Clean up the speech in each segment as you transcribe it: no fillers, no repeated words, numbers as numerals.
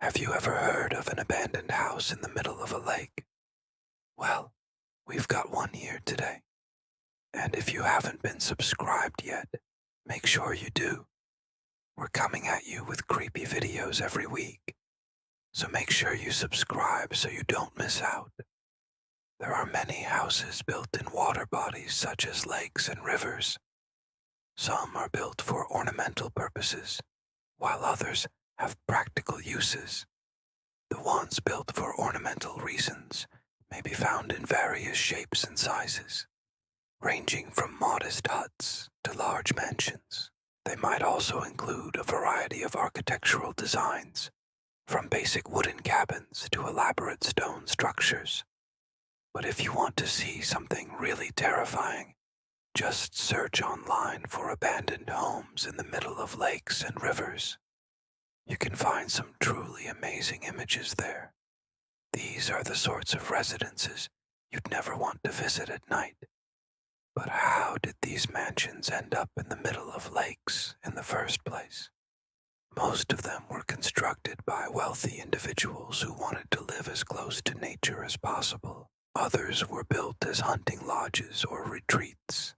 Have you ever heard of an abandoned house in the middle of a lake? Well, we've got one here today. And if you haven't been subscribed yet, make sure you do. We're coming at you with creepy videos every week. So make sure you subscribe so you don't miss out. There are many houses built in water bodies such as lakes and rivers. Some are built for ornamental purposes, while others have practical uses. The ones built for ornamental reasons may be found in various shapes and sizes, ranging from modest huts to large mansions. They might also include a variety of architectural designs, from basic wooden cabins to elaborate stone structures. But if you want to see something really terrifying, just search online for abandoned homes in the middle of lakes and rivers. You can find some truly amazing images there. These are the sorts of residences you'd never want to visit at night. But how did these mansions end up in the middle of lakes in the first place? Most of them were constructed by wealthy individuals who wanted to live as close to nature as possible. Others were built as hunting lodges or retreats.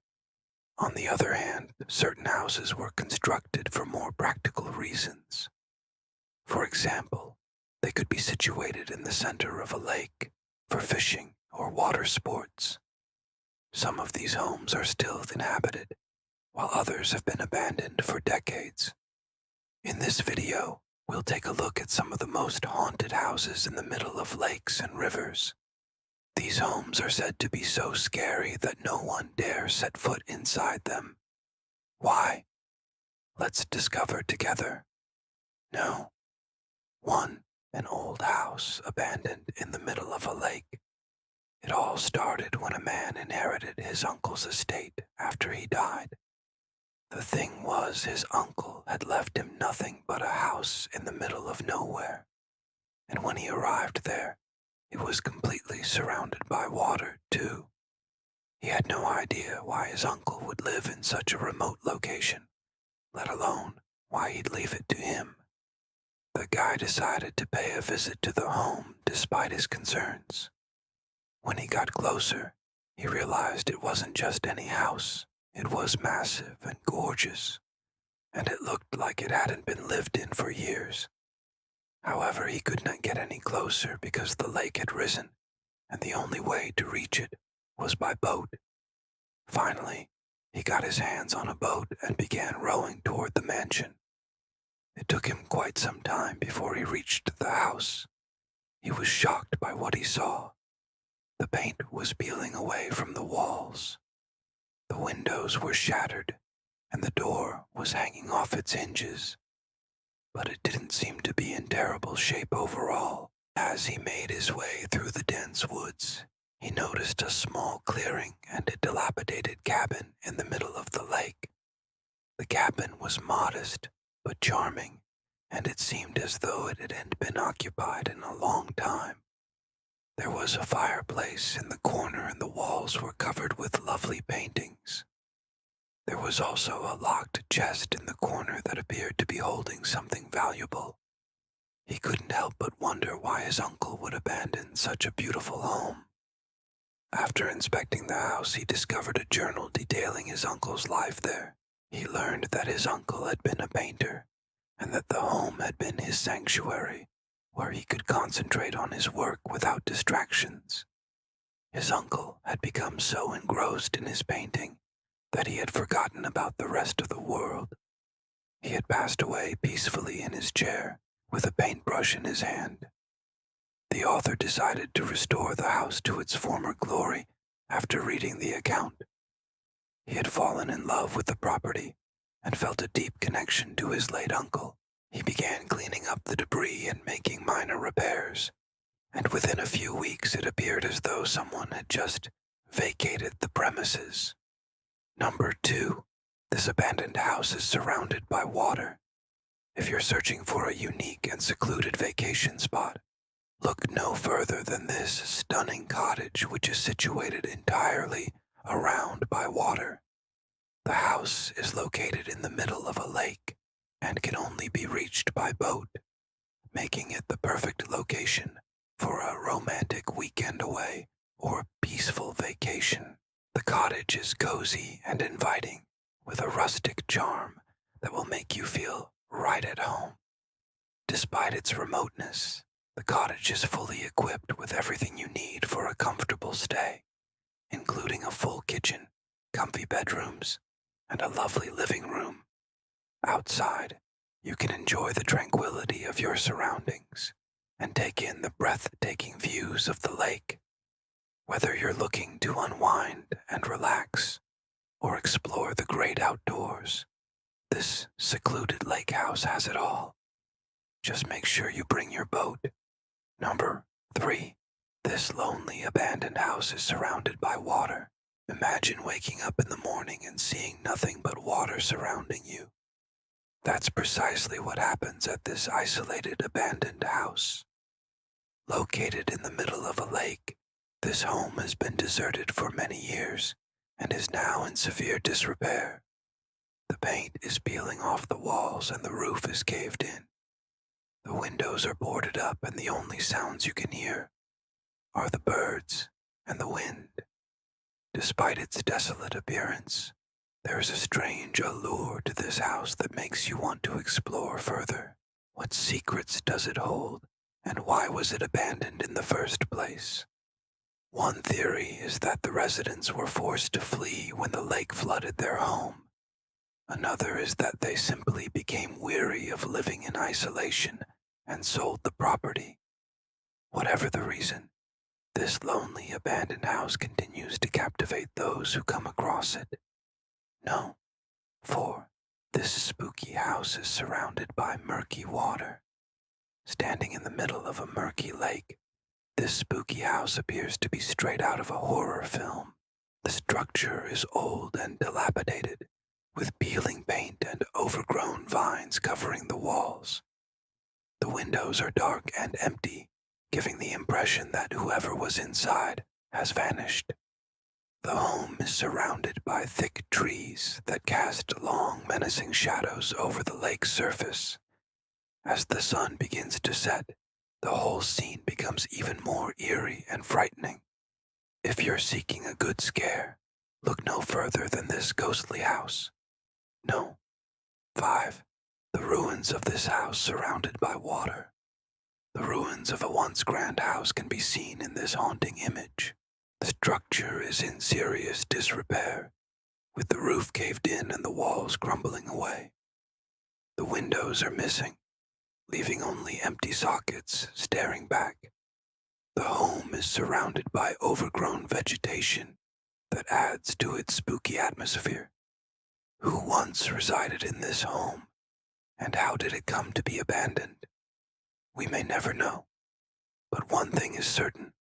On the other hand, certain houses were constructed for more practical reasons. For example, they could be situated in the center of a lake for fishing or water sports. Some of these homes are still inhabited, while others have been abandoned for decades. In this video, we'll take a look at some of the most haunted houses in the middle of lakes and rivers. These homes are said to be so scary that no one dares set foot inside them. Why? Let's discover together. No. 1. An old house abandoned in the middle of a lake. It all started when a man inherited his uncle's estate after he died. The thing was, his uncle had left him nothing but a house in the middle of nowhere. And when he arrived there, it was completely surrounded by water, too. He had no idea why his uncle would live in such a remote location, let alone why he'd leave it to him. The guy decided to pay a visit to the home despite his concerns. When he got closer, he realized it wasn't just any house. It was massive and gorgeous, and it looked like it hadn't been lived in for years. However, he could not get any closer because the lake had risen, and the only way to reach it was by boat. Finally, he got his hands on a boat and began rowing toward the mansion. It took him quite some time before he reached the house. He was shocked by what he saw. The paint was peeling away from the walls. The windows were shattered, and the door was hanging off its hinges. But it didn't seem to be in terrible shape overall. As he made his way through the dense woods, he noticed a small clearing and a dilapidated cabin in the middle of the lake. The cabin was modest but charming, and it seemed as though it hadn't been occupied in a long time. There was a fireplace in the corner and the walls were covered with lovely paintings. There was also a locked chest in the corner that appeared to be holding something valuable. He couldn't help but wonder why his uncle would abandon such a beautiful home. After inspecting the house, he discovered a journal detailing his uncle's life there. He learned that his uncle had been a painter, and that the home had been his sanctuary, where he could concentrate on his work without distractions. His uncle had become so engrossed in his painting that he had forgotten about the rest of the world. He had passed away peacefully in his chair, with a paintbrush in his hand. The author decided to restore the house to its former glory after reading the account. He had fallen in love with the property and felt a deep connection to his late uncle. He began cleaning up the debris and making minor repairs, and within a few weeks it appeared as though someone had just vacated the premises. Number 2. This abandoned house is surrounded by water. If you're searching for a unique and secluded vacation spot, look no further than this stunning cottage, which is situated entirely around by water. The house is located in the middle of a lake and can only be reached by boat. making it the perfect location for a romantic weekend away or peaceful vacation. The cottage is cozy and inviting, with a rustic charm that will make you feel right at home. Despite its remoteness, the cottage is fully equipped with everything you need for a comfortable stay, including a full kitchen, comfy bedrooms, and a lovely living room. Outside, you can enjoy the tranquility of your surroundings and take in the breathtaking views of the lake. Whether you're looking to unwind and relax or explore the great outdoors, this secluded lake house has it all. Just make sure you bring your boat. Number 3. This lonely abandoned house is surrounded by water. Imagine waking up in the morning and seeing nothing but water surrounding you. That's precisely what happens at this isolated abandoned house. Located in the middle of a lake, this home has been deserted for many years and is now in severe disrepair. The paint is peeling off the walls and the roof is caved in. The windows are boarded up and the only sounds you can hear are the birds and the wind. Despite its desolate appearance, there is a strange allure to this house that makes you want to explore further. What secrets does it hold, and why was it abandoned in the first place? One theory is that the residents were forced to flee when the lake flooded their home. Another is that they simply became weary of living in isolation and sold the property. Whatever the reason, this lonely abandoned house continues to captivate those who come across it. No, for this spooky house is surrounded by murky water. Standing in the middle of a murky lake, this spooky house appears to be straight out of a horror film. The structure is old and dilapidated, with peeling paint and overgrown vines covering the walls. The windows are dark and empty, giving the impression that whoever was inside has vanished. The home is surrounded by thick trees that cast long, menacing shadows over the lake's surface. As the sun begins to set, the whole scene becomes even more eerie and frightening. If you're seeking a good scare, look no further than this ghostly house. No. 5. The ruins of this house surrounded by water. The ruins of a once grand house can be seen in this haunting image. The structure is in serious disrepair, with the roof caved in and the walls crumbling away. The windows are missing, leaving only empty sockets staring back. The home is surrounded by overgrown vegetation that adds to its spooky atmosphere. Who once resided in this home, and how did it come to be abandoned? We may never know, but one thing is certain.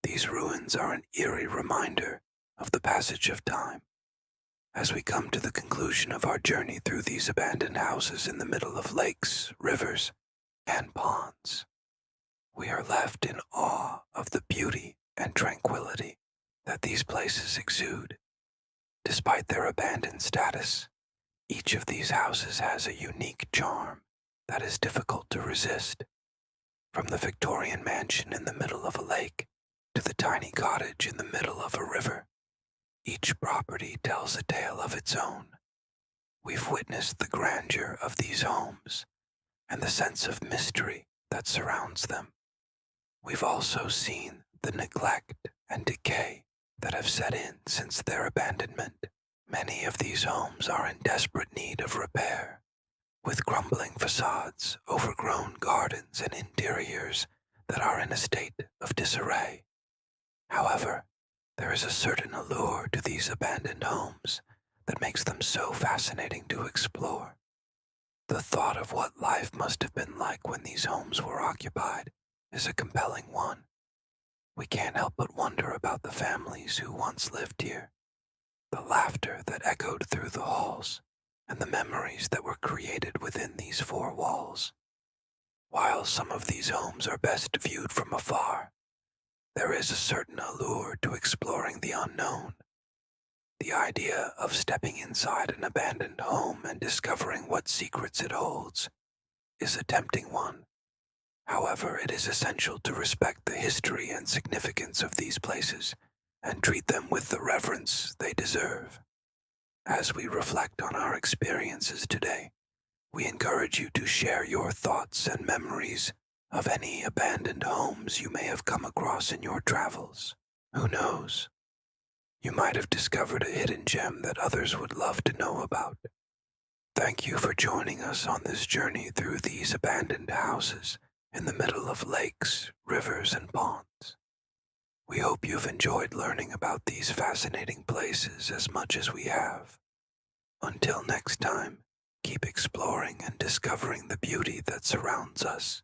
These ruins are an eerie reminder of the passage of time. As we come to the conclusion of our journey through these abandoned houses in the middle of lakes, rivers, and ponds, we are left in awe of the beauty and tranquility that these places exude. Despite their abandoned status, each of these houses has a unique charm that is difficult to resist. From the Victorian mansion in the middle of a lake to the tiny cottage in the middle of a river, each property tells a tale of its own. We've witnessed the grandeur of these homes and the sense of mystery that surrounds them. We've also seen the neglect and decay that have set in since their abandonment. Many of these homes are in desperate need of repair, with crumbling facades, overgrown gardens, and interiors that are in a state of disarray. However, there is a certain allure to these abandoned homes that makes them so fascinating to explore. The thought of what life must have been like when these homes were occupied is a compelling one. We can't help but wonder about the families who once lived here, the laughter that echoed through the halls, and the memories that were created within these four walls. While some of these homes are best viewed from afar, there is a certain allure to exploring the unknown. The idea of stepping inside an abandoned home and discovering what secrets it holds is a tempting one. However, it is essential to respect the history and significance of these places and treat them with the reverence they deserve. As we reflect on our experiences today, we encourage you to share your thoughts and memories of any abandoned homes you may have come across in your travels. Who knows? You might have discovered a hidden gem that others would love to know about. Thank you for joining us on this journey through these abandoned houses in the middle of lakes, rivers, and ponds. We hope you've enjoyed learning about these fascinating places as much as we have. Until next time, keep exploring and discovering the beauty that surrounds us.